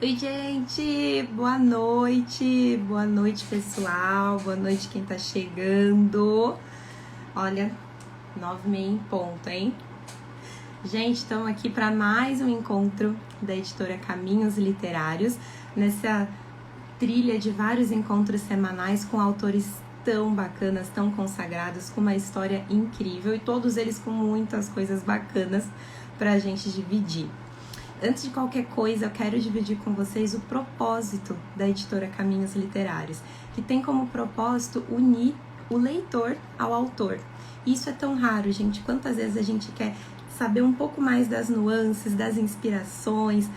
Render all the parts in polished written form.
Oi, gente! Boa noite, pessoal! Boa noite, quem tá chegando! Olha, 9h30 em ponto, hein? Gente, estamos aqui para mais um encontro da editora Caminhos Literários, nessa trilha de vários encontros semanais com autores tão bacanas, tão consagrados, com uma história incrível e todos eles com muitas coisas bacanas para a gente dividir. Antes de qualquer coisa, eu quero dividir com vocês o propósito da editora Caminhos Literários, que tem como propósito unir o leitor ao autor. Isso é tão raro, gente. Quantas vezes a gente quer saber um pouco mais das nuances, das inspirações,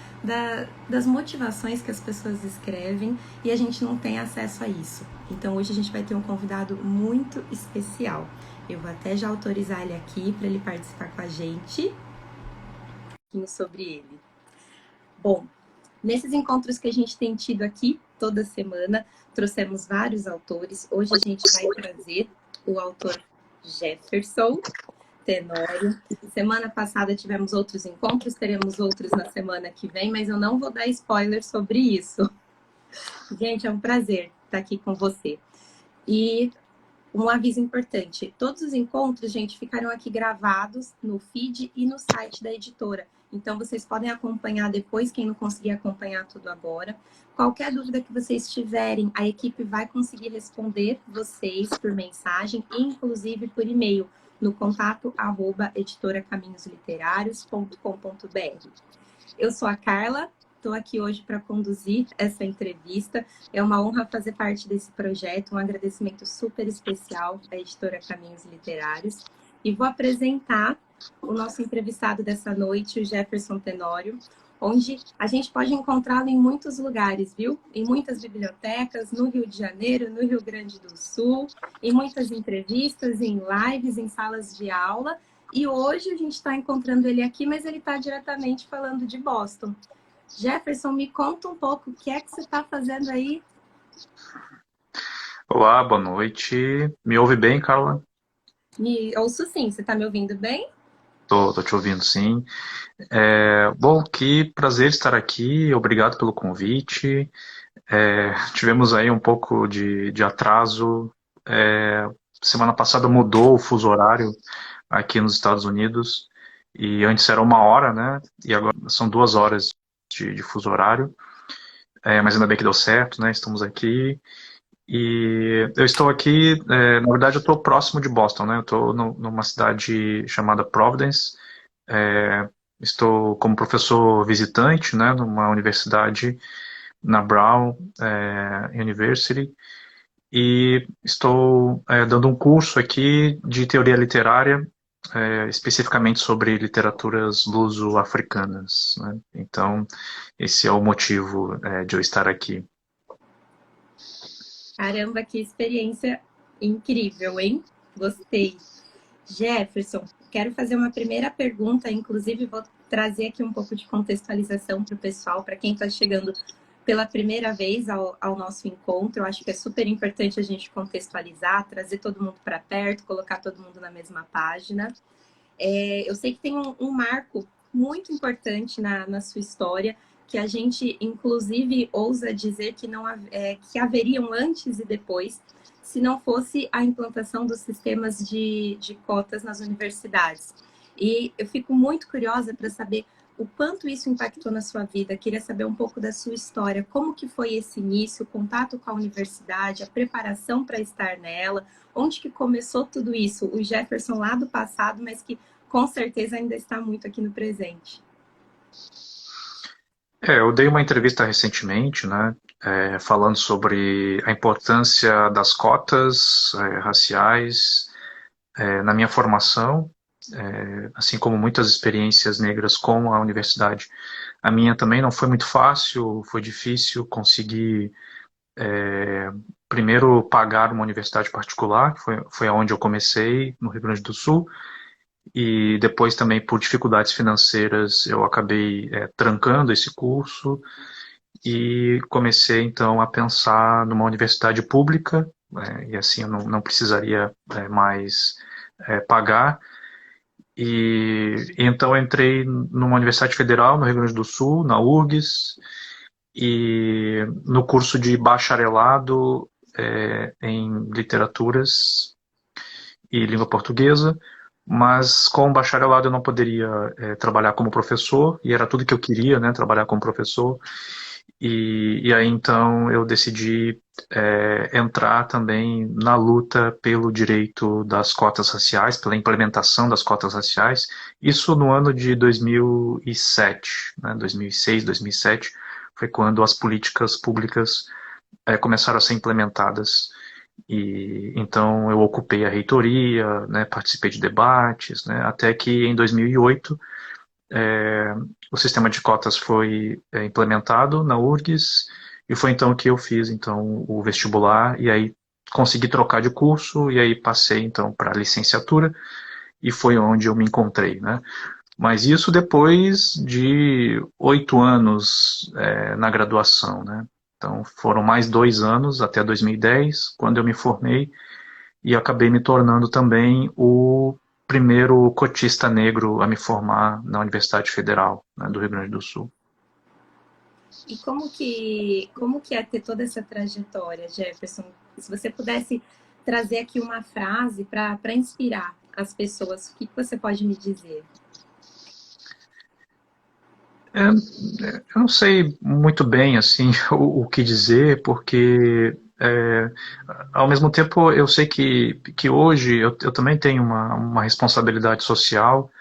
das motivações que as pessoas escrevem e a gente não tem acesso a isso. Então hoje a gente vai ter um convidado muito especial. Eu vou até já autorizar ele aqui para ele participar com a gente. Um pouquinho sobre ele. Bom, nesses encontros que a gente tem tido aqui toda semana, trouxemos vários autores. Hoje a gente vai trazer o autor Jefferson Tenório. Semana passada tivemos outros encontros, teremos outros na semana que vem, mas eu não vou dar spoiler sobre isso. Gente, é um prazer estar aqui com você. E um aviso importante: todos os encontros, gente, ficarão aqui gravados no feed e no site da editora. Então, vocês podem acompanhar depois, quem não conseguir acompanhar tudo agora. Qualquer dúvida que vocês tiverem, a equipe vai conseguir responder vocês por mensagem, inclusive por e-mail, no contato@editoracaminhosliterários.com.br. Eu sou a Carla, estou aqui hoje para conduzir essa entrevista. É uma honra fazer parte desse projeto, um agradecimento super especial à editora Caminhos Literários. E vou apresentar o nosso entrevistado dessa noite, o Jefferson Tenório, onde a gente pode encontrá-lo em muitos lugares, viu? Em muitas bibliotecas, no Rio de Janeiro, no Rio Grande do Sul, em muitas entrevistas, em lives, em salas de aula. E hoje a gente está encontrando ele aqui, mas ele está diretamente falando de Boston. Jefferson, me conta um pouco o que é que você está fazendo aí. Olá, boa noite. Me ouve bem, Carla? Me ouço sim, você está me ouvindo bem? Tô te ouvindo, sim. Bom, que prazer estar aqui. Obrigado pelo convite. Tivemos aí um pouco de atraso. Semana passada mudou o fuso horário aqui nos Estados Unidos. E antes era 1 hora, né? E agora são 2 horas de fuso horário. Mas ainda bem que deu certo, né? Estamos aqui. E eu estou aqui, na verdade eu estou próximo de Boston, né? Eu estou numa cidade chamada Providence. É, Estou como professor visitante, né, numa universidade na Brown University e estou dando um curso aqui de teoria literária, especificamente sobre literaturas luso-africanas, né? Então, esse é o motivo de eu estar aqui. Caramba, que experiência incrível, hein? Gostei. Jefferson, quero fazer uma primeira pergunta, inclusive vou trazer aqui um pouco de contextualização para o pessoal, para quem está chegando pela primeira vez ao nosso encontro. Eu acho que é super importante a gente contextualizar, trazer todo mundo para perto, colocar todo mundo na mesma página. Eu sei que tem um marco muito importante na sua história, que a gente, inclusive, ousa dizer que, não, que haveriam antes e depois, se não fosse a implantação dos sistemas de cotas nas universidades. E eu fico muito curiosa para saber o quanto isso impactou na sua vida. Queria saber um pouco da sua história, como que foi esse início, o contato com a universidade, a preparação para estar nela, onde que começou tudo isso? O Jefferson lá do passado, mas que com certeza ainda está muito aqui no presente. Eu dei uma entrevista recentemente, né, falando sobre a importância das cotas raciais na minha formação, assim como muitas experiências negras com a universidade. A minha também não foi muito fácil, foi difícil conseguir primeiro pagar uma universidade particular, que foi onde eu comecei, no Rio Grande do Sul, e depois também por dificuldades financeiras eu acabei trancando esse curso e comecei então a pensar numa universidade pública, e assim eu não precisaria mais pagar. E então eu entrei numa universidade federal no Rio Grande do Sul, na URGS, e no curso de bacharelado em literaturas e língua portuguesa, mas com o bacharelado eu não poderia trabalhar como professor, e era tudo que eu queria, né, trabalhar como professor, e aí então eu decidi entrar também na luta pelo direito das cotas raciais, pela implementação das cotas raciais, isso no ano de 2007, né, 2006, 2007, foi quando as políticas públicas começaram a ser implementadas. E então eu ocupei a reitoria, né, participei de debates, né, até que em 2008 o sistema de cotas foi implementado na URGS, e foi então que eu fiz então o vestibular, e aí consegui trocar de curso, e aí passei então para a licenciatura, e foi onde eu me encontrei, né? Mas isso depois de 8 anos na graduação, né? Então foram mais 2 anos até 2010, quando eu me formei, e acabei me tornando também o primeiro cotista negro a me formar na Universidade Federal, né, do Rio Grande do Sul. E como que é ter toda essa trajetória, Jefferson? Se você pudesse trazer aqui uma frase para inspirar as pessoas, o que você pode me dizer? Eu não sei muito bem assim o que dizer, porque ao mesmo tempo eu sei que hoje eu também tenho uma responsabilidade social,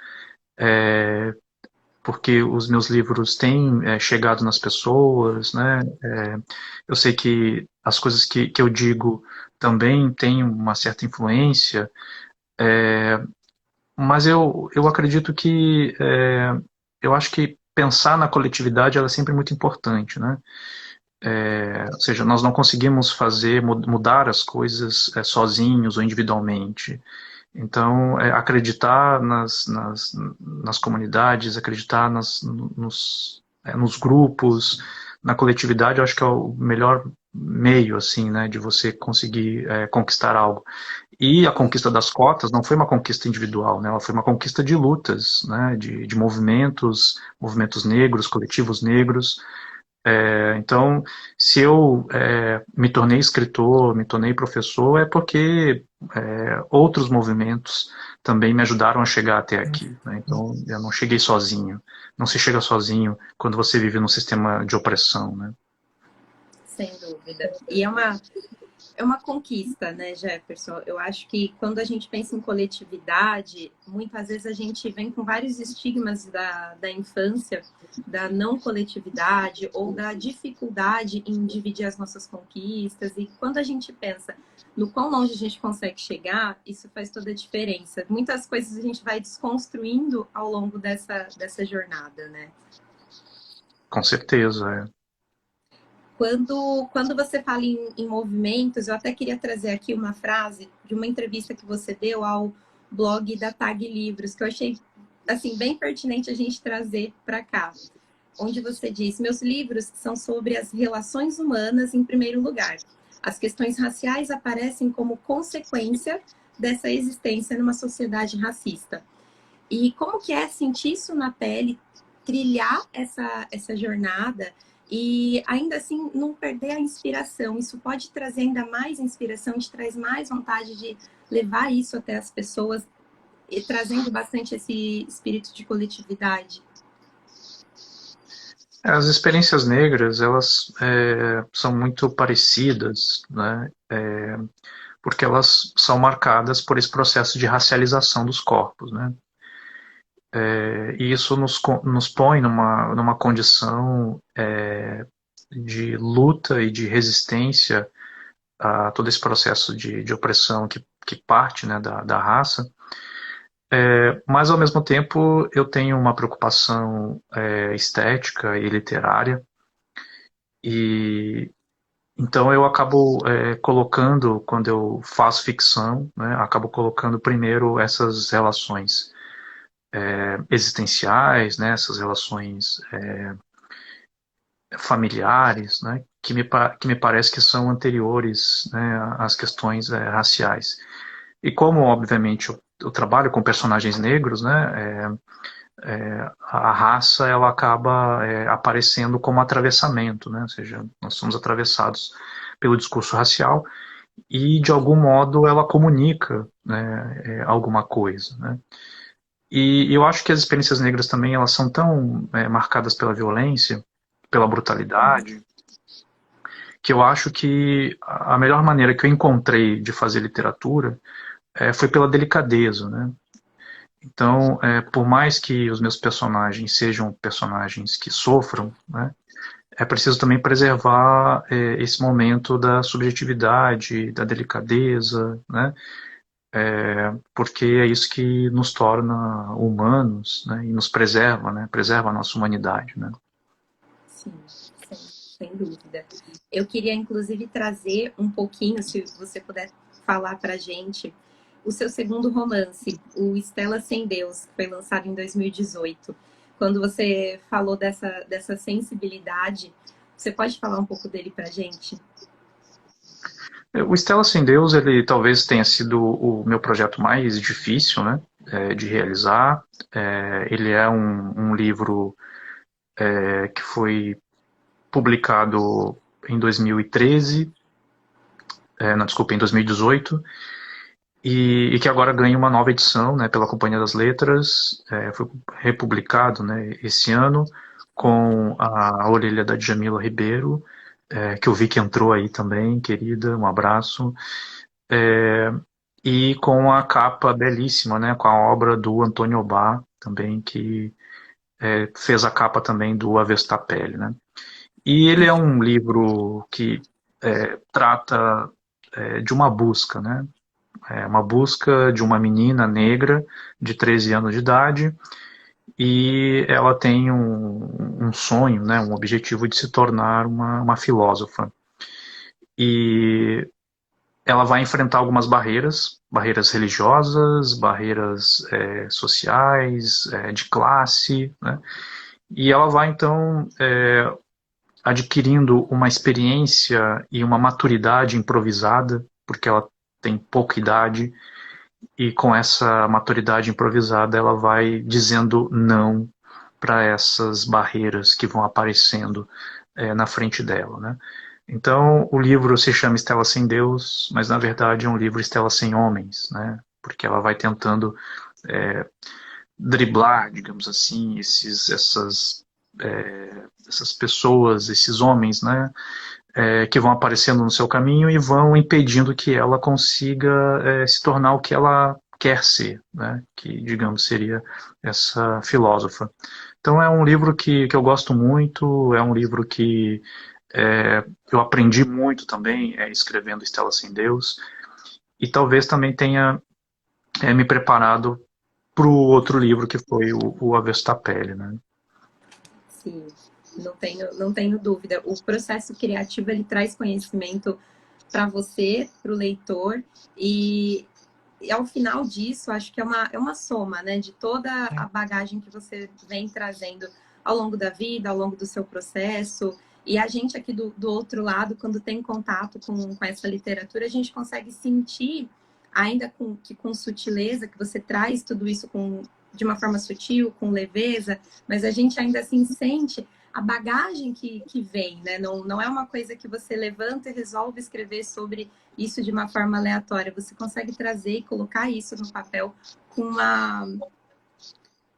porque os meus livros têm chegado nas pessoas, né? Eu sei que as coisas que eu digo também têm uma certa influência, mas eu acredito que eu acho que pensar na coletividade ela é sempre muito importante, né? Ou seja, nós não conseguimos mudar as coisas sozinhos ou individualmente. Então, acreditar nas comunidades, acreditar nos grupos, na coletividade, eu acho que é o melhor meio, assim, né, de você conseguir conquistar algo. E a conquista das cotas não foi uma conquista individual, né, ela foi uma conquista de lutas, né, de movimentos negros, coletivos negros. Então, se eu me tornei escritor, me tornei professor, é porque outros movimentos também me ajudaram a chegar até aqui, né? Então, eu não cheguei sozinho. Não se chega sozinho quando você vive num sistema de opressão, né? Sem dúvida. E é uma conquista, né, Jefferson? Eu acho que quando a gente pensa em coletividade, muitas vezes a gente vem com vários estigmas da infância, da não coletividade ou da dificuldade em dividir as nossas conquistas. E quando a gente pensa no quão longe a gente consegue chegar, isso faz toda a diferença. Muitas coisas a gente vai desconstruindo ao longo dessa jornada, né? Com certeza, Quando você fala em movimentos, eu até queria trazer aqui uma frase de uma entrevista que você deu ao blog da Tag Livros, que eu achei assim bem pertinente a gente trazer para cá, onde você diz: meus livros são sobre as relações humanas em primeiro lugar. As questões raciais aparecem como consequência dessa existência numa sociedade racista. E como que é sentir isso na pele, trilhar essa jornada e ainda assim não perder a inspiração. Isso pode trazer ainda mais inspiração, te traz mais vontade de levar isso até as pessoas e trazendo bastante esse espírito de coletividade. as experiências negras, elas são muito parecidas, né? Porque elas são marcadas por esse processo de racialização dos corpos, né? E isso nos põe numa condição de luta e de resistência a todo esse processo de opressão que parte, né, da raça. Mas, ao mesmo tempo, eu tenho uma preocupação estética e literária, e então eu acabo colocando, quando eu faço ficção, né, acabo colocando primeiro essas relações existenciais, né, essas relações familiares, né, que me parece que são anteriores, né, às questões raciais. E como, obviamente, eu trabalho com personagens negros, né, a raça ela acaba aparecendo como atravessamento, né? Ou seja, nós somos atravessados pelo discurso racial e de algum modo ela comunica, né, alguma coisa, né? E eu acho que as experiências negras também elas são tão marcadas pela violência, pela brutalidade, que eu acho que a melhor maneira que eu encontrei de fazer literatura foi pela delicadeza, né? Então, por mais que os meus personagens sejam personagens que sofram, né, é preciso também preservar esse momento da subjetividade, da delicadeza, né, porque é isso que nos torna humanos, né, e nos preserva, né, preserva a nossa humanidade, né. Sim, sem dúvida. Eu queria, inclusive, trazer um pouquinho, se você puder falar para a gente, o seu segundo romance, o Estela Sem Deus, que foi lançado em 2018. Quando você falou dessa sensibilidade, você pode falar um pouco dele para a gente? O Estela Sem Deus, ele talvez tenha sido o meu projeto mais difícil, né, de realizar. Ele é um livro que foi publicado em 2013, não, desculpa, em 2018, e que agora ganha uma nova edição, né, pela Companhia das Letras, foi republicado, né, esse ano, com a orelha da Djamila Ribeiro, que eu vi que entrou aí também, querida, um abraço, e com a capa belíssima, né, com a obra do Antônio Obá, também, que fez a capa também do Avesta Pele, né. E ele é um livro que trata de uma busca, né? É uma busca de uma menina negra de 13 anos de idade e ela tem um sonho, né, um objetivo de se tornar uma filósofa. E ela vai enfrentar algumas barreiras, barreiras religiosas, barreiras sociais, de classe, né? E ela vai então adquirindo uma experiência e uma maturidade improvisada, porque ela tem pouca idade, e com essa maturidade improvisada ela vai dizendo não para essas barreiras que vão aparecendo na frente dela, né? Então o livro se chama Estela Sem Deus, mas na verdade é um livro Estela Sem Homens, né? Porque ela vai tentando driblar, digamos assim, essas pessoas, esses homens, né, que vão aparecendo no seu caminho e vão impedindo que ela consiga se tornar o que ela quer ser, né, que, digamos, seria essa filósofa. Então é um livro que eu gosto muito, é um livro que eu aprendi muito também escrevendo Estela Sem Deus, e talvez também tenha me preparado para o outro livro que foi o Avesso da Pele, né? Sim, não tenho dúvida. O processo criativo ele traz conhecimento para você, para o leitor, e ao final disso, acho que é uma soma, né, de toda a bagagem que você vem trazendo ao longo da vida, ao longo do seu processo. E a gente aqui do outro lado, quando tem contato com essa literatura, a gente consegue sentir, ainda com sutileza, que você traz tudo isso de uma forma sutil, com leveza, mas a gente ainda assim sente a bagagem que vem, né? Não é uma coisa que você levanta e resolve escrever sobre isso de uma forma aleatória. Você consegue trazer e colocar isso no papel com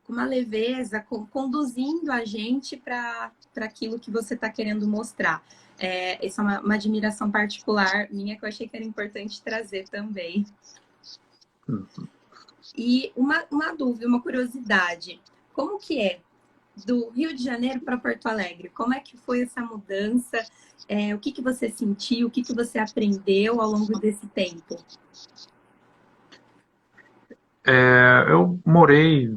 uma leveza, conduzindo a gente para aquilo que você está querendo mostrar. Essa é uma admiração particular minha que eu achei que era importante trazer também. E uma dúvida, uma curiosidade. Como que é do Rio de Janeiro para Porto Alegre? Como é que foi essa mudança? O que você sentiu? O que você aprendeu ao longo desse tempo? Eu morei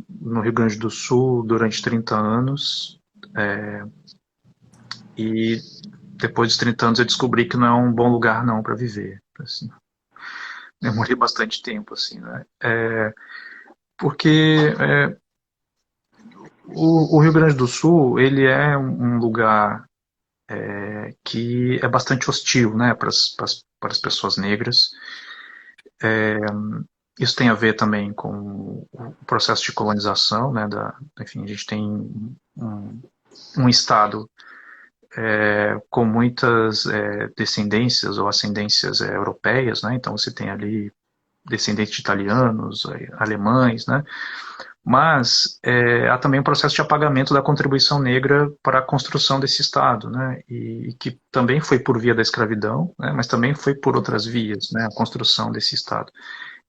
no Rio Grande do Sul durante 30 anos e depois dos 30 anos eu descobri que não é um bom lugar não para viver. Assim. Eu morei bastante tempo, assim, né? Porque o Rio Grande do Sul, ele é um lugar que é bastante hostil, né, para as pessoas negras. isso tem a ver também com o processo de colonização, né? Enfim, a gente tem um estado com muitas descendências ou ascendências europeias, né? Então você tem ali descendentes de italianos, alemães, né? Mas há também um processo de apagamento da contribuição negra para a construção desse Estado, né? E que também foi por via da escravidão, né? Mas também foi por outras vias, né? A construção desse Estado.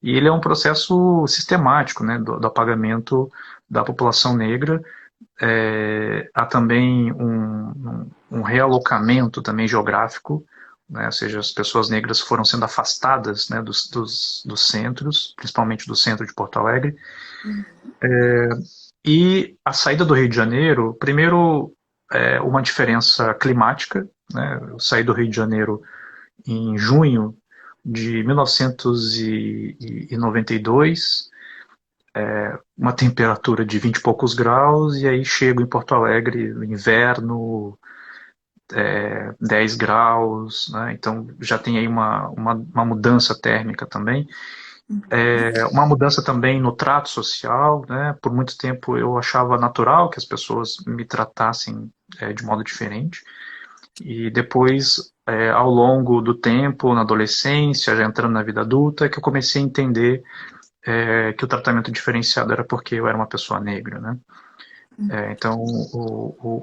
E ele é um processo sistemático, né? Do apagamento da população negra. Há também um realocamento também geográfico, né? Ou seja, as pessoas negras foram sendo afastadas, né? Dos centros, principalmente do centro de Porto Alegre. E a saída do Rio de Janeiro, primeiro, uma diferença climática, né? Eu saí do Rio de Janeiro em junho de 1992, uma temperatura de 20 e poucos graus, e aí chego em Porto Alegre no inverno, 10 graus, né? Então já tem aí uma mudança térmica também. Uma mudança também no trato social, né? Por muito tempo eu achava natural que as pessoas me tratassem de modo diferente. E depois, ao longo do tempo, na adolescência, já entrando na vida adulta, é que eu comecei a entender que o tratamento diferenciado era porque eu era uma pessoa negra, né? Então,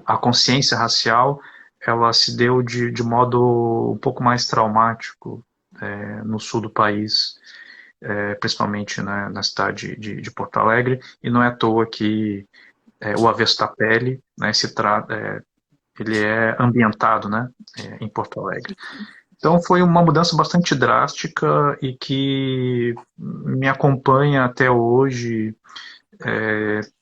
a consciência racial, ela se deu de modo um pouco mais traumático no sul do país, principalmente, né, na cidade de Porto Alegre, e não é à toa que o Avesso da Pele, né, ele é ambientado, né, em Porto Alegre. Então foi uma mudança bastante drástica e que me acompanha até hoje.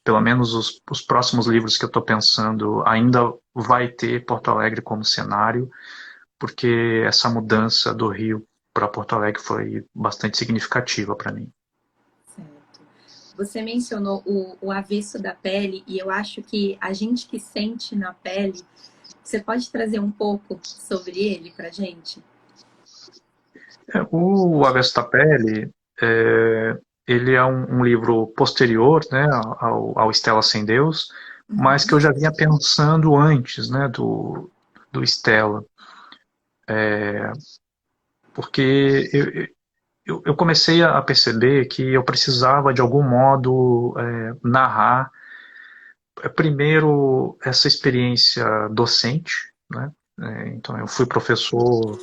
Pelo menos os próximos livros que eu estou pensando ainda vai ter Porto Alegre como cenário, porque essa mudança do Rio para Porto Alegre foi bastante significativa para mim. Certo. Você mencionou o avesso da pele, e eu acho que a gente que sente na pele, você pode trazer um pouco sobre ele para gente? O Avesso da Pele, ele é um livro posterior, né, ao Estela Sem Deus, mas que eu já vinha pensando antes, né, do Estela, porque eu comecei a perceber que eu precisava de algum modo narrar primeiro essa experiência docente, né? Então eu fui professor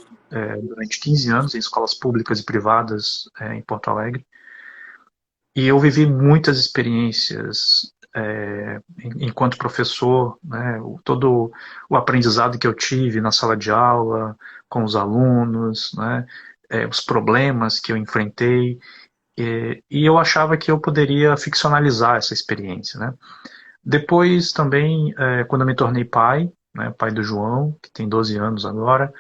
durante 15 anos em escolas públicas e privadas em Porto Alegre. E eu vivi muitas experiências enquanto professor, né, todo o aprendizado que eu tive na sala de aula, com os alunos, né, os problemas que eu enfrentei, e eu achava que eu poderia ficcionalizar essa experiência. Né. Depois também, quando eu me tornei pai, né, pai do João, que tem 12 anos agora,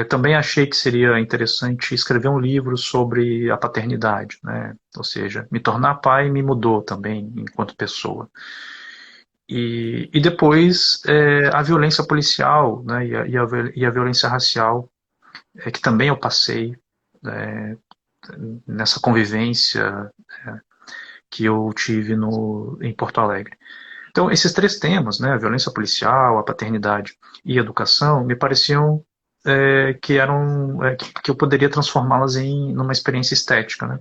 também achei que seria interessante escrever um livro sobre a paternidade, né? Ou seja, me tornar pai me mudou também enquanto pessoa. E depois a violência policial, né? E a violência racial, que também eu passei nessa convivência que eu tive em Porto Alegre. Então, esses três temas, né, a violência policial, a paternidade e a educação, me pareciam que eram que eu poderia transformá-las numa experiência estética, né?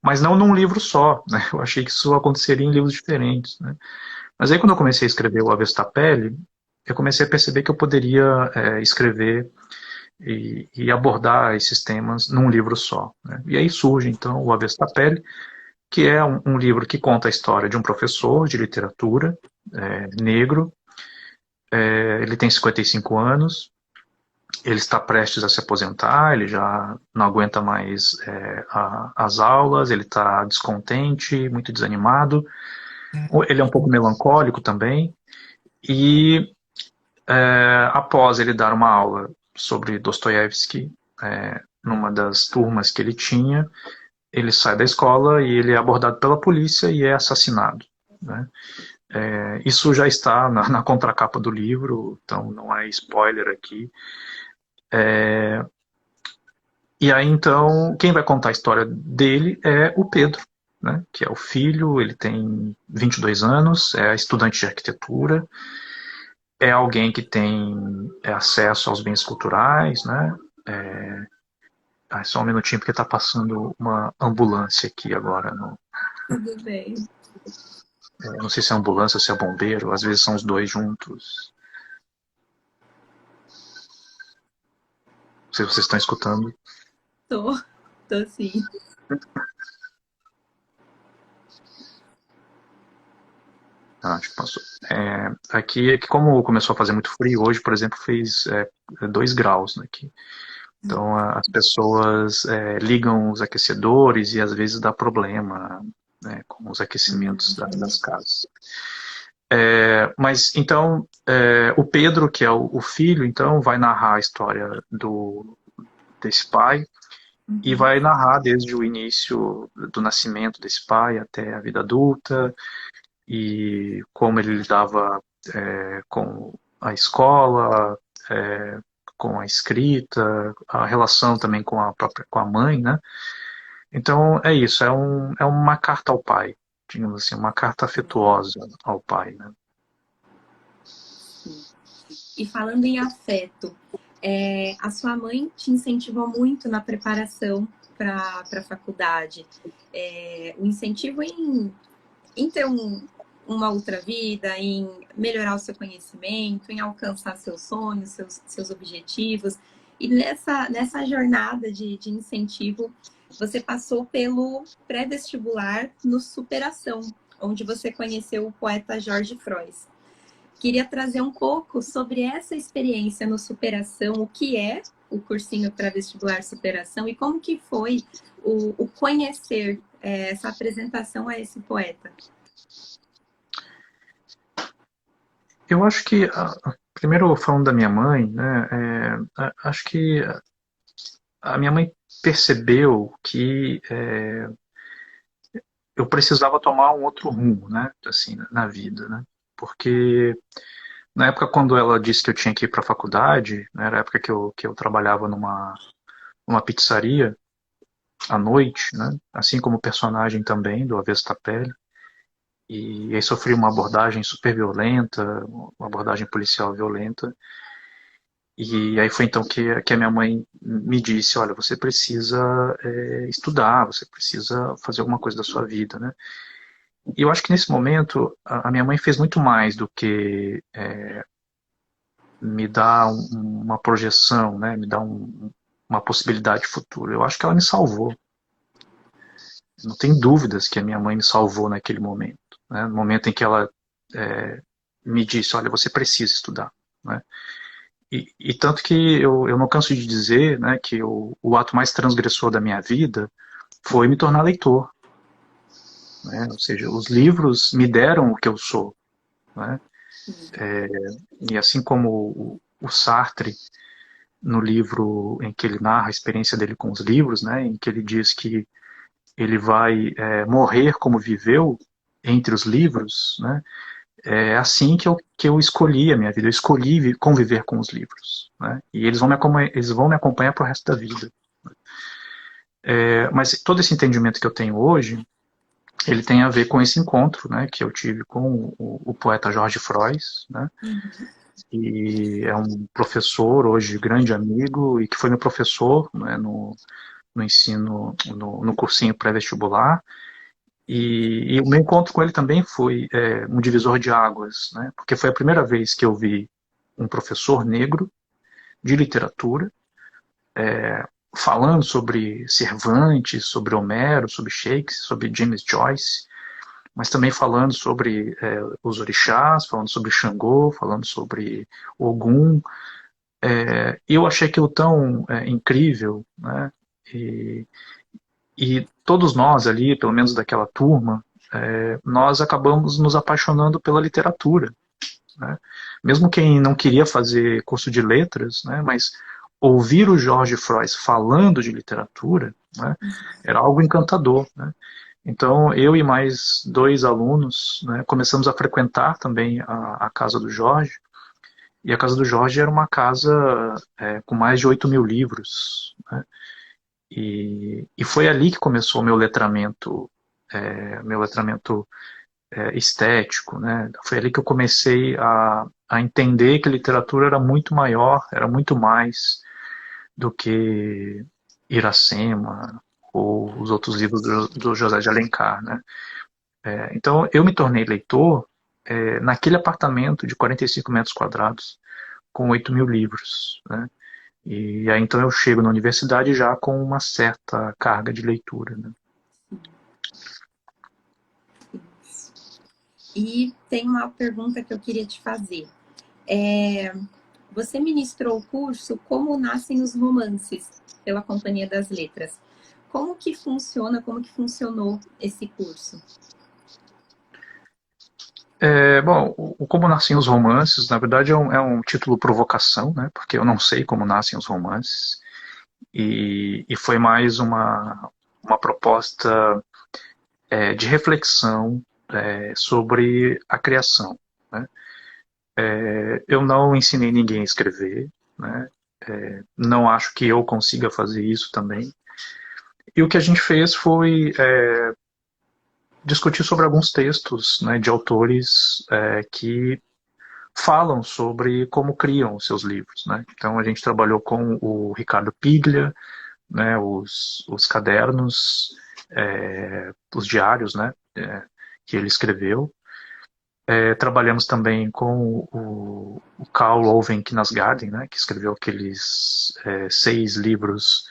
Mas não num livro só, né? Eu achei que isso aconteceria em livros diferentes, né? Mas aí quando eu comecei a escrever o Avesso da Pele, eu comecei a perceber que eu poderia escrever e abordar esses temas num livro só, né? E aí surge então o Avesso da Pele, que é um livro que conta a história de um professor de literatura negro. Ele tem 55 anos, ele está prestes a se aposentar, ele já não aguenta mais as aulas, ele está descontente, muito desanimado. Ele é um pouco melancólico também. E após ele dar uma aula sobre Dostoiévski, numa das turmas que ele tinha, ele sai da escola e ele é abordado pela polícia e é assassinado. Né? Isso já está na contracapa do livro, então não é spoiler aqui. E aí, então, quem vai contar a história dele é o Pedro, né? Que é o filho, ele tem 22 anos, é estudante de arquitetura, é alguém que tem acesso aos bens culturais, né? É... Ah, só um minutinho, porque está passando uma ambulância aqui agora. Tudo bem. Não sei se é ambulância ou se é bombeiro, às vezes são os dois juntos. Não sei se vocês estão escutando. Tô, tô sim. Ah, acho que passou. Aqui, como começou a fazer muito frio, hoje, por exemplo, fez 2 graus, né, aqui. Então, as pessoas ligam os aquecedores e às vezes dá problema, né, com os aquecimentos das casas. Mas então, o Pedro, que é o filho, então, vai narrar a história desse pai e vai narrar desde o início do nascimento desse pai até a vida adulta e como ele lidava com a escola, é, com a escrita, a relação também com a própria com a mãe, né? Então é isso, é uma carta ao pai, digamos assim, uma carta afetuosa ao pai, né? E falando em afeto, a sua mãe te incentivou muito na preparação para a faculdade. O incentivo em ter uma outra vida, em melhorar o seu conhecimento, em alcançar seus sonhos, seus objetivos. E nessa jornada de incentivo, você passou pelo pré-vestibular no Superação, onde você conheceu o poeta Jorge Frois. Queria trazer um pouco sobre essa experiência no Superação, o que é o cursinho pré-vestibular Superação e como que foi o conhecer essa apresentação a esse poeta. Eu acho que, primeiro falando da minha mãe, né, acho que a minha mãe percebeu que eu precisava tomar um outro rumo, né, assim, na vida, né, porque na época quando ela disse que eu tinha que ir para a faculdade, né, era a época que eu trabalhava numa pizzaria à noite, né, assim como o personagem também do Avesso da Pele, e aí sofri uma abordagem super violenta, uma abordagem policial violenta. E aí foi então que a minha mãe me disse, olha, você precisa estudar, você precisa fazer alguma coisa da sua vida, né? E eu acho que nesse momento a minha mãe fez muito mais do que me dar uma projeção, né? Me dar uma possibilidade futura. Eu acho que ela me salvou. Não tem dúvidas que a minha mãe me salvou naquele momento, né? No momento em que ela me disse, olha, você precisa estudar, né? E tanto que eu não canso de dizer, né, que o ato mais transgressor da minha vida foi me tornar leitor, né? Ou seja, os livros me deram o que eu sou, né? E assim como o Sartre, no livro em que ele narra a experiência dele com os livros, né, em que ele diz que ele vai morrer como viveu entre os livros, né? É assim que eu escolhi a minha vida. Eu escolhi conviver com os livros, né? E eles vão me acompanhar para o resto da vida. Mas todo esse entendimento que eu tenho hoje, ele tem a ver com esse encontro, né, que eu tive com o poeta Jorge Frois, né? E é um professor hoje grande amigo e que foi meu professor, né, no ensino, no cursinho pré-vestibular. E o meu encontro com ele também foi um divisor de águas, né? Porque foi a primeira vez que eu vi um professor negro de literatura falando sobre Cervantes, sobre Homero, sobre Shakespeare, sobre James Joyce, mas também falando sobre os orixás, falando sobre Xangô, falando sobre Ogum. Eu achei aquilo tão incrível, né? E, e todos nós ali, pelo menos daquela turma, nós acabamos nos apaixonando pela literatura, né? Mesmo quem não queria fazer curso de letras, né, mas ouvir o Jorge Frois falando de literatura, né, era algo encantador, né? Então eu e mais 2 alunos, né, começamos a frequentar também a casa do Jorge, e a casa do Jorge era uma casa com mais de 8.000 livros, né? E foi ali que começou o meu letramento estético, né? Foi ali que eu comecei a entender que literatura era muito maior, era muito mais do que Iracema ou os outros livros do José de Alencar, né? Então eu me tornei leitor naquele apartamento de 45 metros quadrados com 8.000 livros, né? E aí então eu chego na universidade já com uma certa carga de leitura, né? E tem uma pergunta que eu queria te fazer. Você ministrou o curso Como Nascem os Romances, pela Companhia das Letras. Como que funciona, como que funcionou esse curso? Bom, o Como Nascem os Romances, na verdade, é um título provocação, né? Porque eu não sei como nascem os romances. E foi mais uma proposta de reflexão sobre a criação, né? Eu não ensinei ninguém a escrever, né? Não acho que eu consiga fazer isso também. E o que a gente fez foi discutir sobre alguns textos, né, de autores que falam sobre como criam os seus livros, né? Então a gente trabalhou com o Ricardo Piglia, né, os cadernos, os diários, né, que ele escreveu. Trabalhamos também com o Karl Ove Knausgaard, né, que escreveu aqueles 6 livros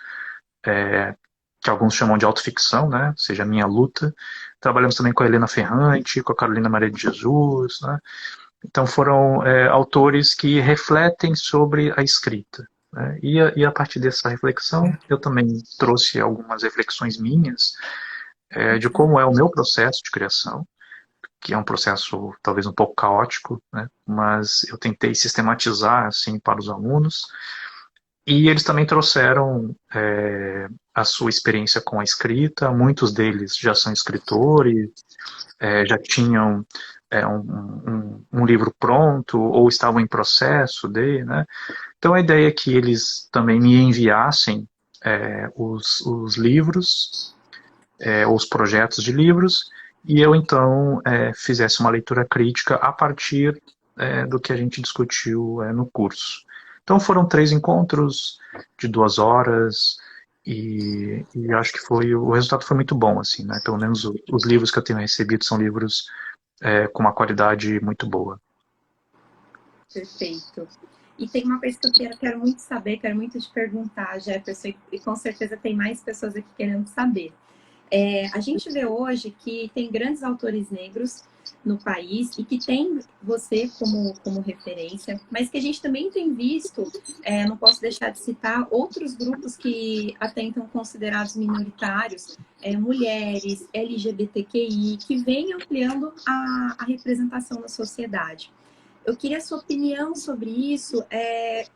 que alguns chamam de autoficção, né, ou seja, a Minha Luta. Trabalhamos também com a Helena Ferrante, com a Carolina Maria de Jesus, né. Então foram autores que refletem sobre a escrita, né? E a partir dessa reflexão eu também trouxe algumas reflexões minhas de como é o meu processo de criação, que é um processo talvez um pouco caótico, né? Mas eu tentei sistematizar assim para os alunos e eles também trouxeram a sua experiência com a escrita. Muitos deles já são escritores, já tinham um livro pronto ou estavam em processo de, né? Então a ideia é que eles também me enviassem os livros, os projetos de livros, e eu então fizesse uma leitura crítica a partir do que a gente discutiu no curso. Então foram 3 encontros de 2 horas e acho que o resultado foi muito bom, assim, né? Pelo menos os livros que eu tenho recebido são livros com uma qualidade muito boa. Perfeito. E tem uma coisa que eu quero muito saber, quero muito te perguntar, Jefferson, e com certeza tem mais pessoas aqui querendo saber. A gente vê hoje que tem grandes autores negros no país e que tem você como referência, mas que a gente também tem visto, não posso deixar de citar, outros grupos que até então considerados minoritários, mulheres, LGBTQI, que vêm ampliando a representação na sociedade. Eu queria a sua opinião sobre isso,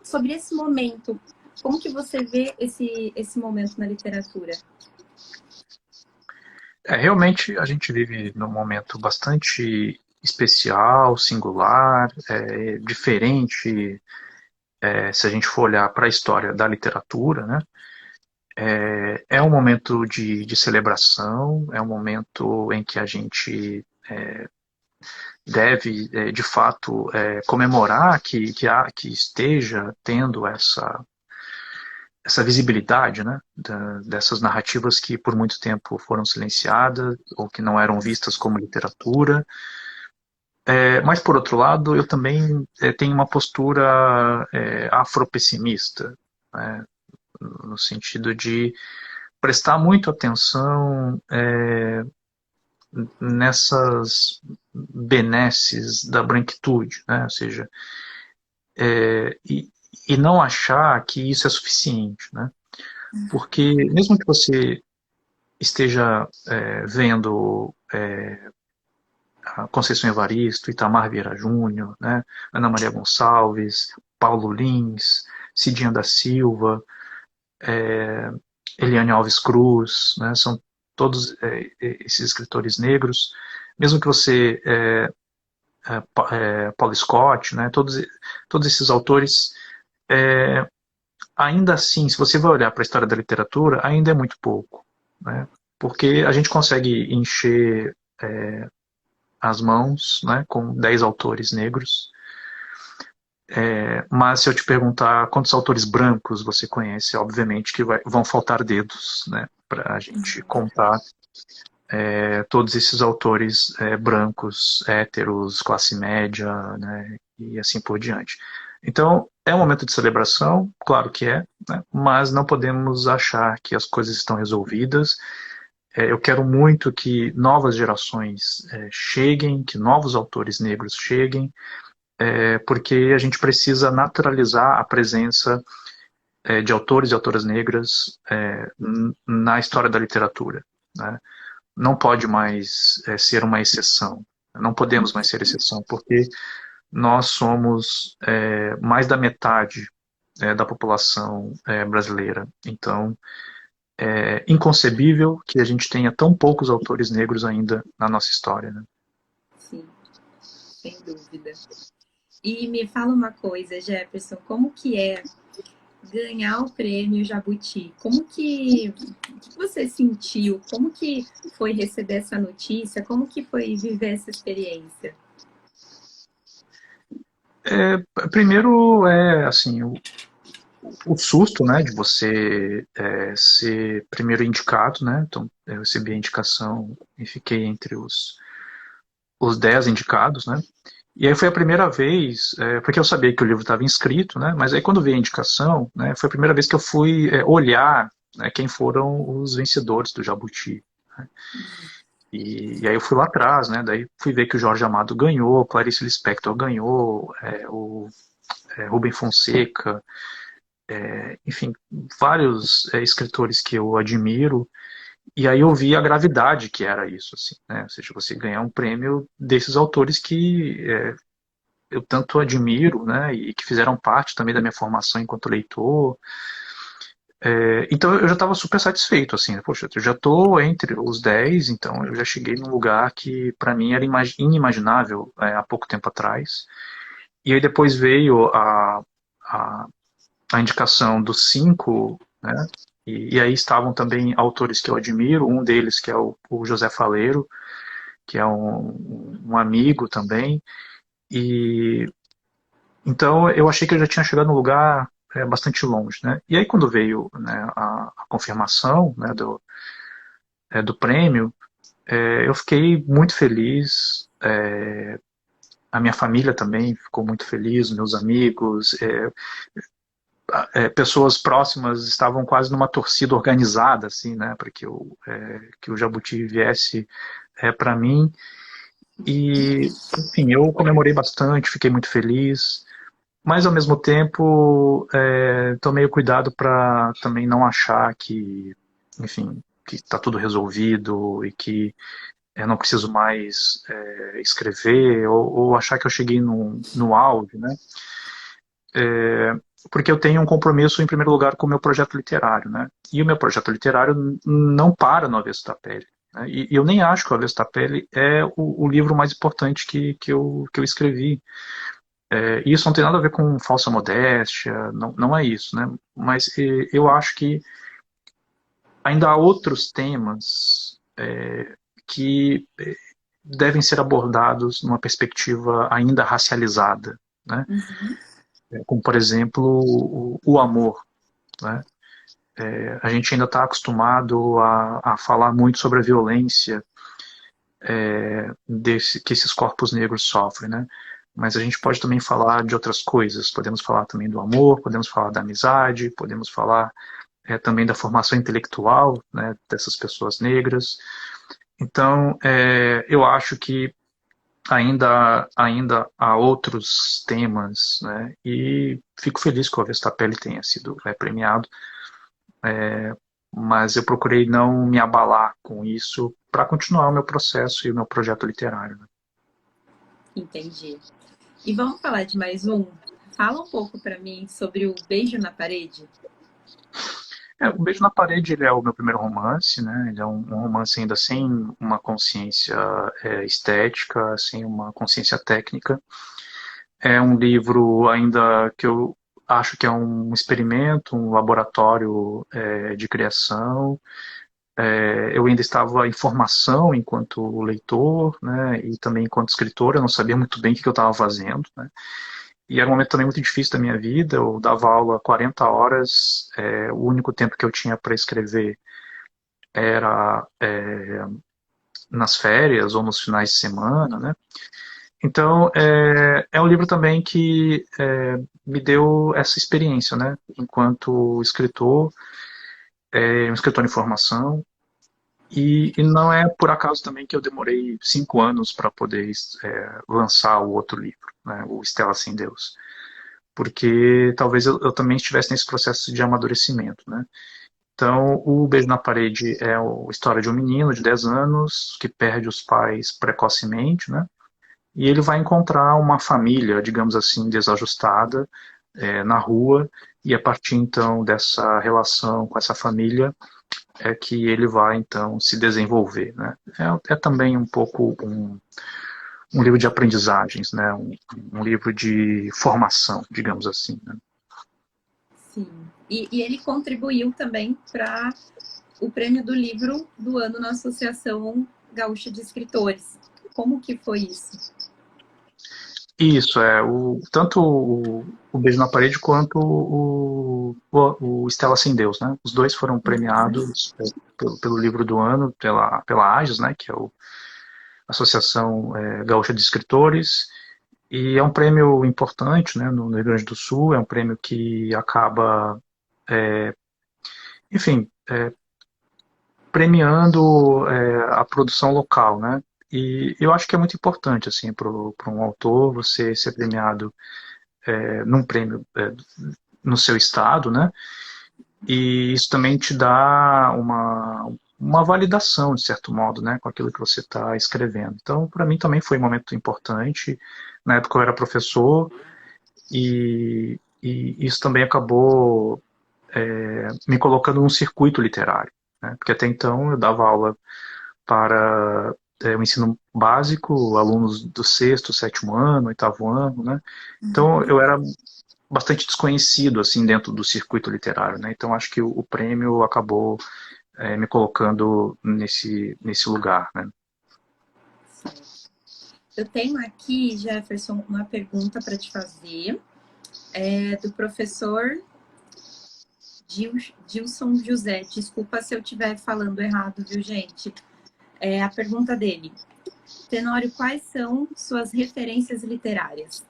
sobre esse momento. Como que você vê esse momento na literatura? Realmente a gente vive num momento bastante especial, singular, diferente, se a gente for olhar para a história da literatura, né? É um momento de celebração, é um momento em que a gente deve, de fato, comemorar que esteja tendo essa visibilidade, né, dessas narrativas que por muito tempo foram silenciadas ou que não eram vistas como literatura. Mas, por outro lado, eu também tenho uma postura afropessimista, né, no sentido de prestar muito atenção nessas benesses da branquitude, né, ou seja, e não achar que isso é suficiente, né, porque mesmo que você esteja vendo a Conceição Evaristo, Itamar Vieira Júnior, né, Ana Maria Gonçalves, Paulo Lins, Cidinha da Silva, Eliane Alves Cruz, né, são todos esses escritores negros, mesmo que você, Paul Scott, né, todos esses autores ainda assim, se você vai olhar para a história da literatura, ainda é muito pouco, né? Porque a gente consegue encher as mãos, né, com 10 autores negros, mas se eu te perguntar quantos autores brancos você conhece, obviamente que vão faltar dedos, né, para a gente contar todos esses autores brancos, héteros, classe média, né, e assim por diante. Então, é um momento de celebração, claro que é, né, mas não podemos achar que as coisas estão resolvidas. Eu quero muito que novas gerações cheguem, que novos autores negros cheguem, porque a gente precisa naturalizar a presença de autores e autoras negras na história da literatura, né? Não pode mais ser uma exceção. Não podemos mais ser exceção, porque nós somos mais da metade da população brasileira. Então, é inconcebível que a gente tenha tão poucos autores negros ainda na nossa história, né? Sim, sem dúvida. E me fala uma coisa, Jefferson, como que é ganhar o prêmio Jabuti? O que você sentiu? Como que foi receber essa notícia? Como que foi viver essa experiência? Primeiro, assim, o susto, né, de você ser primeiro indicado, né? Então, eu recebi a indicação e fiquei entre os 10 indicados, né? E aí foi a primeira vez, porque eu sabia que o livro estava inscrito, né? Mas aí quando veio a indicação, né, foi a primeira vez que eu fui olhar, né, quem foram os vencedores do Jabuti. Né? E aí eu fui lá atrás, né? Daí fui ver que o Jorge Amado ganhou, Clarice Lispector ganhou, o Rubem Fonseca, enfim, vários escritores que eu admiro. E aí eu vi a gravidade que era isso, assim, né? Ou seja, você ganhar um prêmio desses autores que eu tanto admiro, né? E que fizeram parte também da minha formação enquanto leitor. Então eu já estava super satisfeito, assim, né? Poxa, eu já estou entre os 10, então eu já cheguei num lugar que para mim era inimaginável há pouco tempo atrás. E aí depois veio a, a indicação dos 5, né? E aí estavam também autores que eu admiro, um deles que é o José Faleiro, que é um amigo também. E então eu achei que eu já tinha chegado num lugar bastante longe, né? E aí quando veio, né, a confirmação, né, do prêmio, eu fiquei muito feliz. A minha família também ficou muito feliz, meus amigos, pessoas próximas estavam quase numa torcida organizada, assim, né, para que o Jabuti viesse para mim. E, enfim, eu comemorei bastante, fiquei muito feliz. Mas, ao mesmo tempo, tomei o cuidado para também não achar que, enfim, que está tudo resolvido e que eu não preciso mais escrever ou achar que eu cheguei no auge, né? Porque eu tenho um compromisso, em primeiro lugar, com o meu projeto literário, né? E o meu projeto literário não para no Avesso da Pele. Né? E eu nem acho que o Avesso da Pele é o livro mais importante que eu escrevi. E isso não tem nada a ver com falsa modéstia, não, não é isso, né? Mas eu acho que ainda há outros temas que devem ser abordados numa perspectiva ainda racializada, né? Uhum. Como, por exemplo, o amor, né? A gente ainda está acostumado a falar muito sobre a violência que esses corpos negros sofrem, né? Mas a gente pode também falar de outras coisas. Podemos falar também do amor, podemos falar da amizade, podemos falar também da formação intelectual, né, dessas pessoas negras. Então, eu acho que ainda há outros temas, né? E fico feliz que o Avestapelli tenha sido premiado, mas eu procurei não me abalar com isso para continuar o meu processo e o meu projeto literário. Né? Entendi. E vamos falar de mais um? Fala um pouco para mim sobre o Beijo na Parede. O Beijo na Parede ele é o meu primeiro romance, né? Ele é um romance ainda sem uma consciência estética, sem uma consciência técnica. É um livro ainda que eu acho que é um experimento, um laboratório de criação. Eu ainda estava em formação enquanto leitor, né, e também enquanto escritor, eu não sabia muito bem o que eu estava fazendo, né, e era um momento também muito difícil da minha vida, eu dava aula 40 horas, o único tempo que eu tinha para escrever era nas férias ou nos finais de semana, né, então é um livro também que me deu essa experiência, né, enquanto escritor, um escritor em formação. E não é por acaso também que eu demorei 5 anos para poder lançar o outro livro, né, o Estela Sem Deus. Porque talvez eu também estivesse nesse processo de amadurecimento, né? Então, o Beijo na Parede é a história de um menino de 10 anos que perde os pais precocemente, né? E ele vai encontrar uma família, digamos assim, desajustada na rua, e a partir então dessa relação com essa família, que ele vai então se desenvolver, né? É também um pouco um livro de aprendizagens, né? Um livro de formação, digamos assim, né? Sim. E ele contribuiu também para o prêmio do livro do ano na Associação Gaúcha de Escritores. Como que foi isso? Isso, tanto o Beijo na Parede quanto o Estela Sem Deus, né? Os dois foram premiados pelo livro do ano, pela AGES, né? Que é a Associação Gaúcha de Escritores, e é um prêmio importante, né, no Rio Grande do Sul, é um prêmio que acaba, enfim, premiando a produção local, né? E eu acho que é muito importante, assim, para um autor você ser premiado num prêmio no seu estado, né? E isso também te dá uma validação, de certo modo, né, com aquilo que você está escrevendo. Então, para mim também foi um momento importante. Na época eu era professor e isso também acabou me colocando num circuito literário, né? Porque até então eu dava aula para o ensino básico, alunos do sexto, sétimo ano, oitavo ano, né? Então eu era bastante desconhecido assim dentro do circuito literário, né? Então acho que o prêmio acabou me colocando nesse lugar, né? Eu tenho aqui, Jefferson, uma pergunta para te fazer, do professor Gilson José. Desculpa se eu estiver falando errado, viu, gente? A pergunta dele. Tenório, quais são suas referências literárias?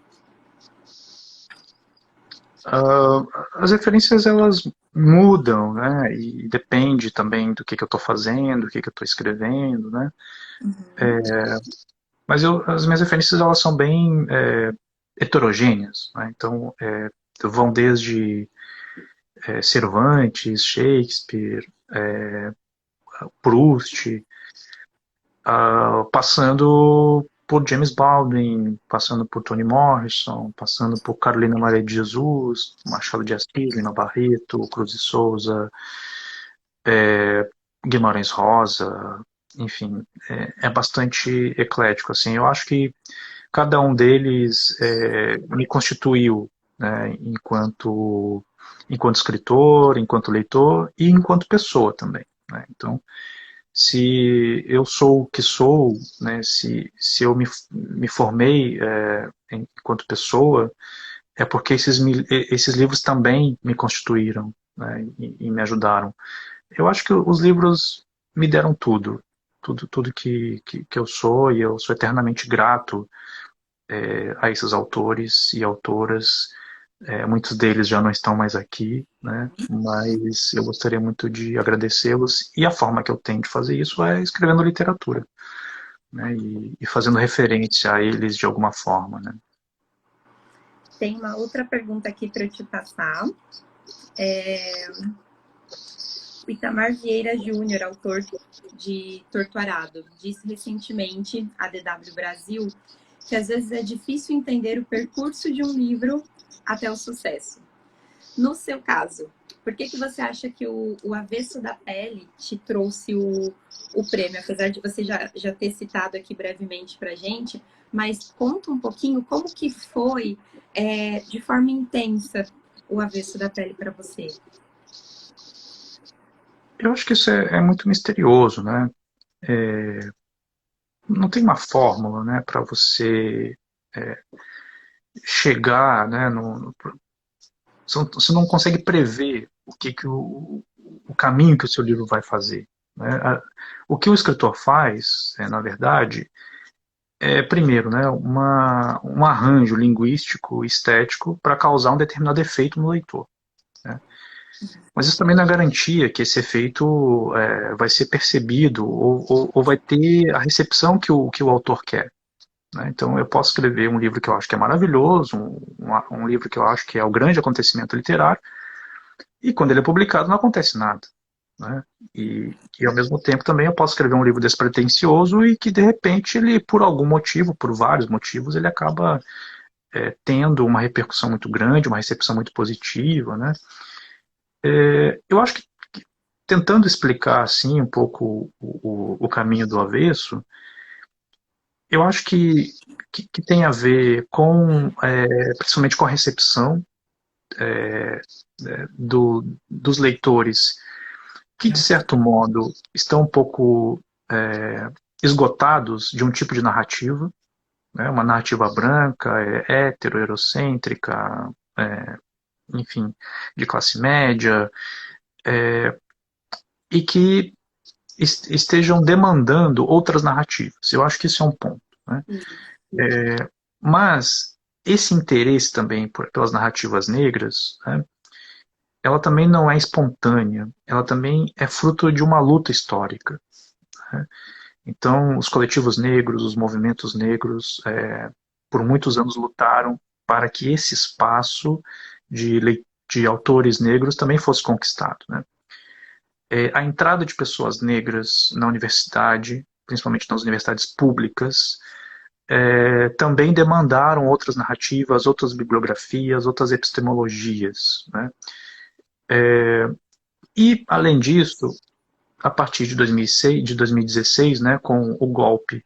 As referências elas mudam, né? E depende também do que eu estou fazendo, do que eu estou escrevendo, né? Mas as minhas referências elas são bem heterogêneas, né? Então vão desde Cervantes, Shakespeare, Proust, passando por James Baldwin, passando por Toni Morrison, passando por Carolina Maria de Jesus, Machado de Assis, Lima Barreto, Cruz de Souza, Guimarães Rosa, enfim, é bastante eclético, assim. Eu acho que cada um deles me constituiu, né, enquanto escritor, enquanto leitor e enquanto pessoa também, né? Então, se eu sou o que sou, né, se eu me formei enquanto pessoa, é porque esses livros também me constituíram, né, e me ajudaram. Eu acho que os livros me deram tudo que eu sou, e eu sou eternamente grato a esses autores e autoras. Muitos deles já não estão mais aqui, né? Mas eu gostaria muito de agradecê-los, e a forma que eu tenho de fazer isso é escrevendo literatura, né? E fazendo referência a eles de alguma forma, né? Tem uma outra pergunta aqui para eu te passar. O Itamar Vieira Júnior, autor de Torturado, disse recentemente à DW Brasil que às vezes é difícil entender o percurso de um livro até o sucesso. No seu caso, por que você acha que o Avesso da Pele te trouxe o prêmio? Apesar de você já ter citado aqui brevemente para a gente, mas conta um pouquinho como que foi de forma intensa O Avesso da Pele para você? Eu acho que isso é muito misterioso, né? Não tem uma fórmula, né, para você chegar, né, você não consegue prever o caminho que o seu livro vai fazer, né? O que o escritor faz, na verdade, primeiro, né, um arranjo linguístico, estético, para causar um determinado efeito no leitor, né? Mas isso também não é garantia que esse efeito vai ser percebido ou vai ter a recepção que o autor quer, né? Então, eu posso escrever um livro que eu acho que é maravilhoso, um livro que eu acho que é o grande acontecimento literário, e quando ele é publicado não acontece nada, né? E ao mesmo tempo também eu posso escrever um livro despretensioso e que de repente ele, por algum motivo, por vários motivos, ele acaba tendo uma repercussão muito grande, uma recepção muito positiva, né? Eu acho que tentando explicar assim um pouco o caminho do avesso, eu acho que tem a ver com, principalmente com a recepção dos leitores que, de certo modo, estão um pouco esgotados de um tipo de narrativa, né? Uma narrativa branca, hétero, eurocêntrica, enfim, de classe média, e que estejam demandando outras narrativas. Eu acho que isso é um ponto, né? Mas esse interesse também pelas narrativas negras, né, ela também não é espontânea, ela também é fruto de uma luta histórica, né? Então, os coletivos negros, os movimentos negros, por muitos anos lutaram para que esse espaço de autores negros também fosse conquistado, né? A entrada de pessoas negras na universidade, principalmente nas universidades públicas, também demandaram outras narrativas, outras bibliografias, outras epistemologias, né? E, além disso, a partir de 2006, de 2016, né, com o golpe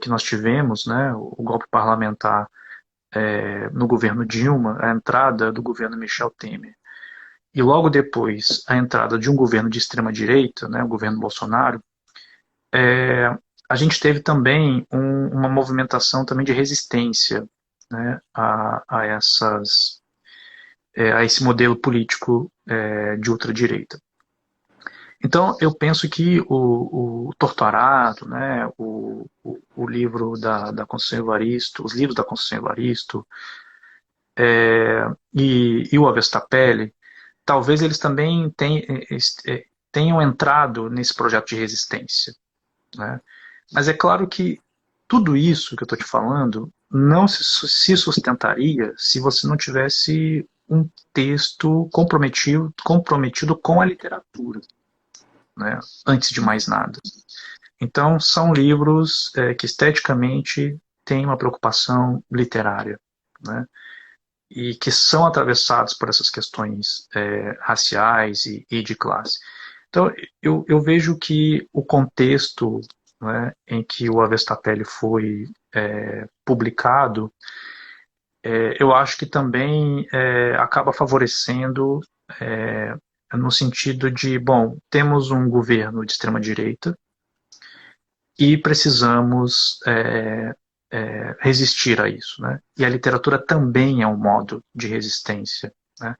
que nós tivemos, né, o golpe parlamentar no governo Dilma, a entrada do governo Michel Temer, e logo depois a entrada de um governo de extrema direita, né, o governo Bolsonaro, a gente teve também uma movimentação também de resistência, né, a esse modelo político de ultradireita. Então, eu penso que o Torturado, né, o livro da Conceição Evaristo, os livros da Conceição Evaristo e o Avestapelli, talvez eles também tenham entrado nesse projeto de resistência, né? Mas é claro que tudo isso que eu estou te falando não se sustentaria se você não tivesse um texto comprometido com a literatura, né? Antes de mais nada. Então, são livros que esteticamente têm uma preocupação literária, né? E que são atravessados por essas questões raciais e de classe. Então, eu vejo que o contexto, né, em que o Avestapelli foi publicado, eu acho que também acaba favorecendo no sentido de, bom, temos um governo de extrema-direita e precisamos resistir a isso, né? E a literatura também é um modo de resistência, né?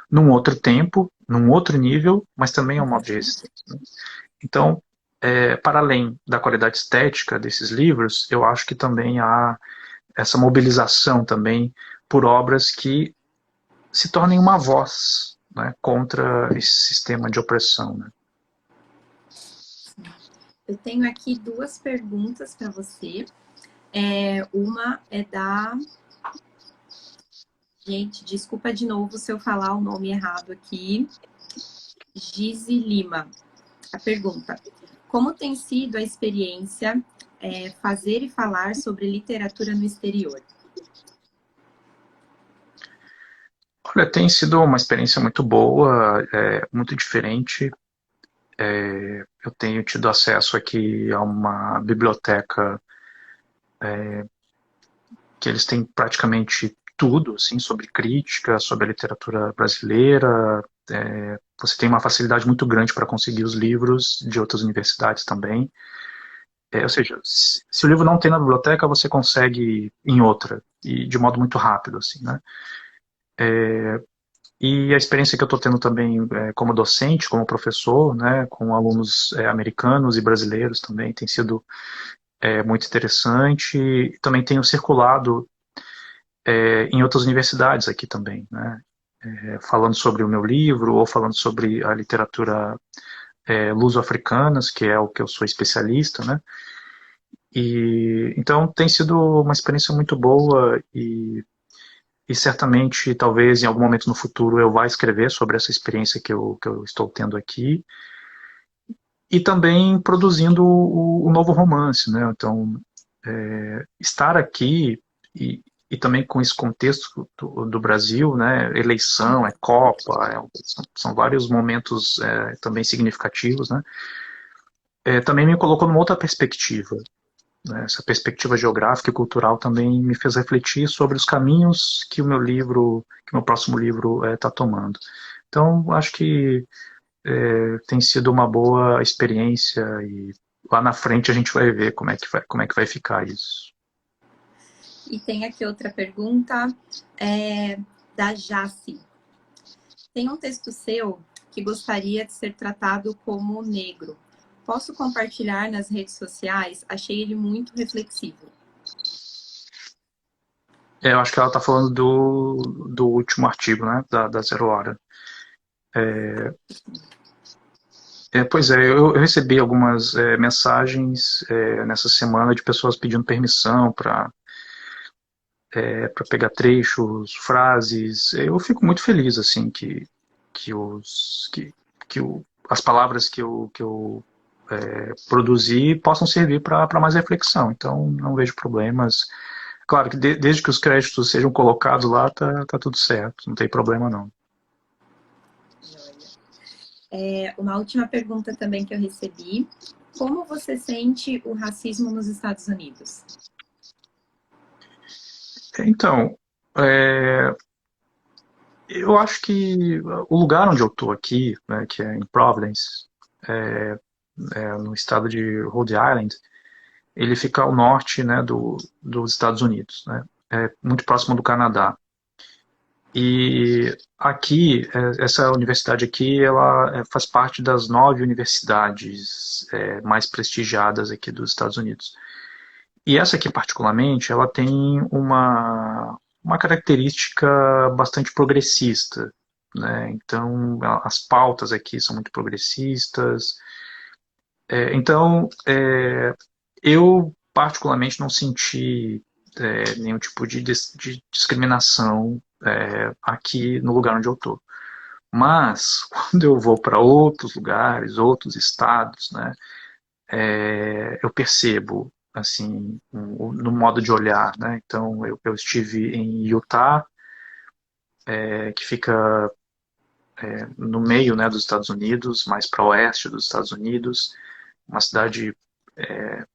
Num outro tempo, num outro nível, mas também é um modo de resistência, né? Então, para além da qualidade estética desses livros, eu acho que também há essa mobilização também por obras que se tornem uma voz, né, contra esse sistema de opressão, né? Eu tenho aqui duas perguntas para você. Uma é da. Gente, desculpa de novo se eu falar o nome errado aqui. Gizi Lima. A pergunta: como tem sido a experiência fazer e falar sobre literatura no exterior? Olha, tem sido uma experiência muito boa, muito diferente. Eu tenho tido acesso aqui a uma biblioteca que eles têm praticamente tudo, assim, sobre crítica, sobre a literatura brasileira. Você tem uma facilidade muito grande para conseguir os livros de outras universidades também. Ou seja, se o livro não tem na biblioteca, você consegue em outra, e de modo muito rápido, assim, né? E a experiência que eu estou tendo também como docente, como professor, né, com alunos americanos e brasileiros também, tem sido muito interessante. E também tenho circulado em outras universidades aqui também, né, falando sobre o meu livro ou falando sobre a literatura luso-africanas, que é o que eu sou especialista, né. E então tem sido uma experiência muito boa e certamente, talvez, em algum momento no futuro, eu vá escrever sobre essa experiência que eu estou tendo aqui. E também produzindo o novo romance, né? Então, estar aqui e também com esse contexto do Brasil, né? Eleição, Copa, são vários momentos também significativos, né? Também me colocou numa outra perspectiva, né? Essa perspectiva geográfica e cultural também me fez refletir sobre os caminhos que o meu livro, que o meu próximo livro está tomando. Então, acho que tem sido uma boa experiência e lá na frente a gente vai ver como é que vai ficar isso. E tem aqui outra pergunta da Jaci. Tem um texto seu que gostaria de ser tratado como negro. Posso compartilhar nas redes sociais? Achei ele muito reflexivo. Eu acho que ela está falando do último artigo, né, da Zero Hora. Pois é, eu recebi algumas mensagens nessa semana de pessoas pedindo permissão para pegar trechos, frases. Eu fico muito feliz assim que os que as palavras que eu produzi possam servir para mais reflexão. Então não vejo problemas. Claro que desde que os créditos sejam colocados lá, tá tudo certo, não tem problema não. Uma última pergunta também que eu recebi. Como você sente o racismo nos Estados Unidos? Então, eu acho que o lugar onde eu estou aqui, né, que é em Providence, no estado de Rhode Island, ele fica ao norte, né, dos Estados Unidos, né, muito próximo do Canadá. E aqui, essa universidade aqui, ela faz parte das 9 universidades mais prestigiadas aqui dos Estados Unidos. E essa aqui, particularmente, ela tem uma característica bastante progressista, né? Então, as pautas aqui são muito progressistas. Então, eu particularmente não senti nenhum tipo de discriminação aqui no lugar onde eu estou. Mas, quando eu vou para outros lugares, outros estados, né, eu percebo, assim, no modo de olhar, né? Então, eu estive em Utah, que fica no meio, né, dos Estados Unidos, mais para oeste dos Estados Unidos, uma cidade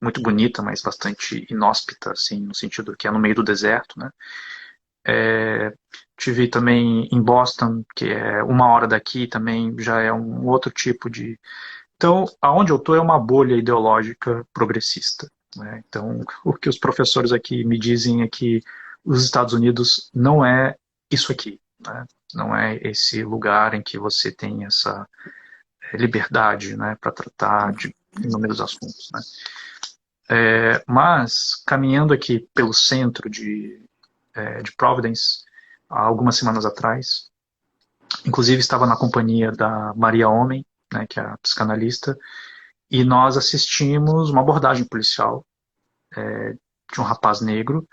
muito bonita, mas bastante inóspita, assim, no sentido que é no meio do deserto, né? Tive também em Boston, que é 1 hora daqui, também já é um outro tipo de. Então, aonde eu estou é uma bolha ideológica progressista, né? Então, o que os professores aqui me dizem é que os Estados Unidos não é isso aqui, né? Não é esse lugar em que você tem essa liberdade, né, para tratar de inúmeros assuntos, né? Mas, caminhando aqui pelo centro de Providence, há algumas semanas atrás, inclusive estava na companhia da Maria Homem, né, que é a psicanalista, e nós assistimos uma abordagem policial de um rapaz negro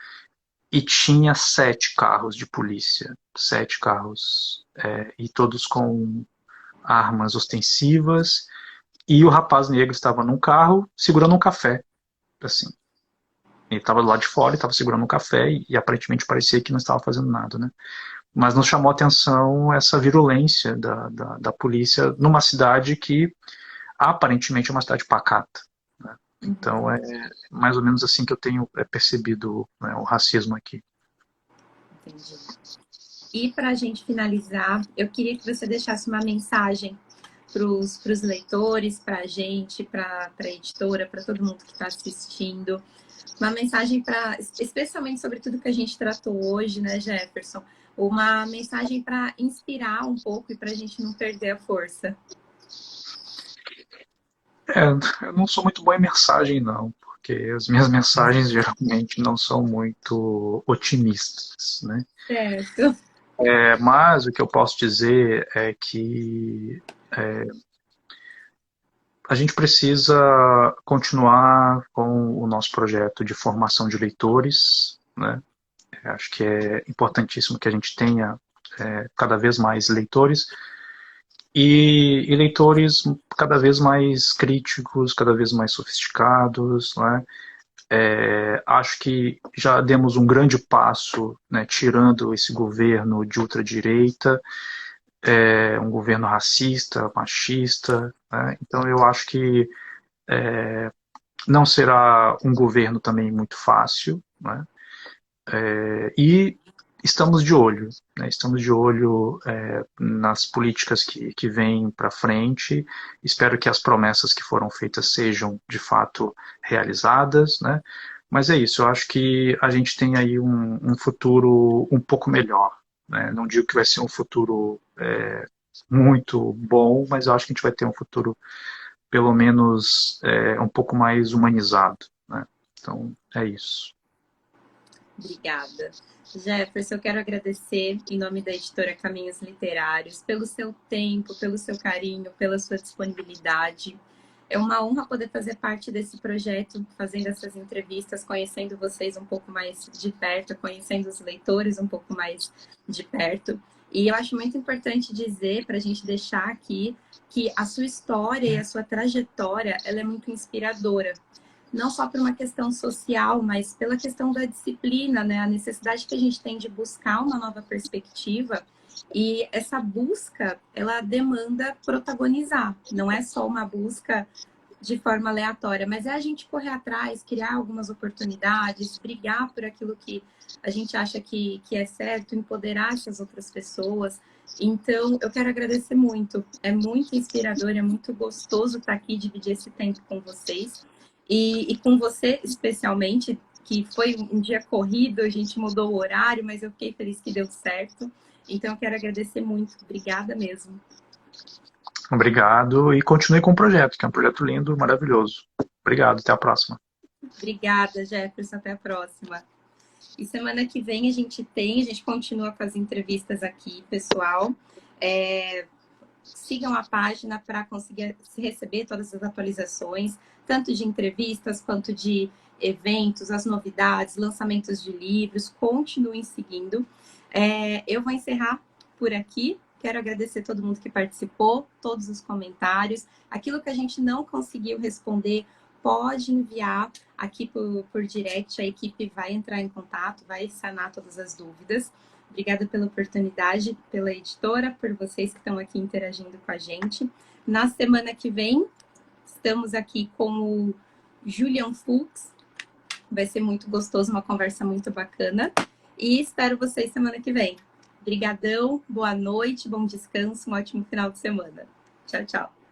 e tinha 7 carros de polícia, 7 carros, e todos com armas ostensivas, e o rapaz negro estava num carro segurando um café, assim. Ele estava do lado de fora, estava segurando um café e aparentemente parecia que não estava fazendo nada, né? Mas nos chamou a atenção essa virulência da polícia numa cidade que aparentemente é uma cidade pacata, né? Então é mais ou menos assim que eu tenho percebido, né, o racismo aqui. Entendi. E para a gente finalizar, eu queria que você deixasse uma mensagem para os leitores, para a gente, para a editora, para todo mundo que está assistindo. Uma mensagem para, especialmente sobre tudo que a gente tratou hoje, né, Jefferson? Uma mensagem para inspirar um pouco e para a gente não perder a força. Eu não sou muito bom em mensagem, não, porque as minhas mensagens geralmente não são muito otimistas, né? Certo. Mas o que eu posso dizer é que a gente precisa continuar com o nosso projeto de formação de leitores, né? Acho que é importantíssimo que a gente tenha cada vez mais leitores e leitores cada vez mais críticos, cada vez mais sofisticados, né? Acho que já demos um grande passo, né, tirando esse governo de ultradireita, um governo racista, machista, né? Então eu acho que não será um governo também muito fácil, né? E estamos de olho, né? Estamos de olho nas políticas que vêm para frente. Espero que as promessas que foram feitas sejam de fato realizadas, né? Mas é isso, eu acho que a gente tem aí um futuro um pouco melhor, né? Não digo que vai ser um futuro muito bom, mas eu acho que a gente vai ter um futuro pelo menos um pouco mais humanizado, né? Então é isso. Obrigada. Jefferson, eu quero agradecer, em nome da editora Caminhos Literários, pelo seu tempo, pelo seu carinho, pela sua disponibilidade. É uma honra poder fazer parte desse projeto, fazendo essas entrevistas, conhecendo vocês um pouco mais de perto, conhecendo os leitores um pouco mais de perto. E eu acho muito importante dizer, para a gente deixar aqui, que a sua história e a sua trajetória, ela é muito inspiradora. Não só por uma questão social, mas pela questão da disciplina, né? A necessidade que a gente tem de buscar uma nova perspectiva. E essa busca, ela demanda protagonizar. Não é só uma busca de forma aleatória, mas é a gente correr atrás, criar algumas oportunidades, brigar por aquilo que a gente acha que é certo, empoderar essas outras pessoas. Então, eu quero agradecer muito. É muito inspirador, é muito gostoso estar aqui, dividir esse tempo com vocês. E com você, especialmente, que foi um dia corrido, a gente mudou o horário, mas eu fiquei feliz que deu certo. Então, eu quero agradecer muito. Obrigada mesmo. Obrigado e continue com o projeto, que é um projeto lindo, maravilhoso. Obrigado, até a próxima. Obrigada, Jefferson. Até a próxima. E semana que vem a gente continua com as entrevistas aqui, pessoal. Sigam a página para conseguir receber todas as atualizações, tanto de entrevistas quanto de eventos, as novidades, lançamentos de livros. Continuem seguindo. Eu vou encerrar por aqui. Quero agradecer todo mundo que participou, todos os comentários. Aquilo que a gente não conseguiu responder, pode enviar aqui por direct. A equipe vai entrar em contato, vai sanar todas as dúvidas. Obrigada pela oportunidade, pela editora, por vocês que estão aqui interagindo com a gente. Na semana que vem, estamos aqui com o Julian Fuchs. Vai ser muito gostoso, uma conversa muito bacana. E espero vocês semana que vem. Obrigadão, boa noite, bom descanso, um ótimo final de semana. Tchau, tchau.